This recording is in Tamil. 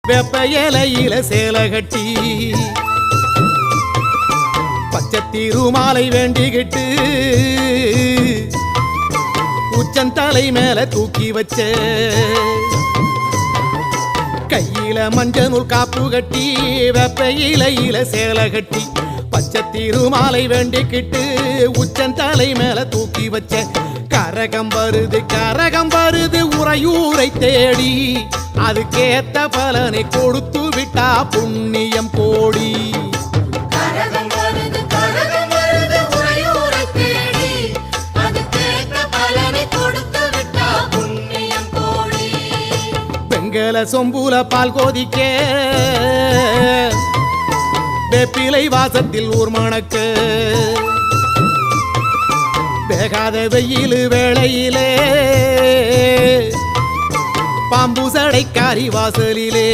வெப்ப இலையில சேலை கட்டி பச்சை திருமாலை வேண்டிக்கிட்டு உச்சந்தலை மேல தூக்கி வச்ச கையில மஞ்சள் நூல் காப்பு கட்டி வெப்ப இலையில சேலை கட்டி பச்சை திருமாலை வேண்டிக்கிட்டு உச்சந்தலை மேல தூக்கி வச்ச கரகம் வருது உறையூரை தேடி அதுக்கேத்த பலனை கொடுத்து விட்டா புண்ணியம் கோடி வெங்கல சொம்புல பால் கோதிக்க வேப்பிலை வாசத்தில் ஊர் மணக்க வேகாத வெயில் வேளையிலே பாம்பு சடைக்காரி வாசலிலே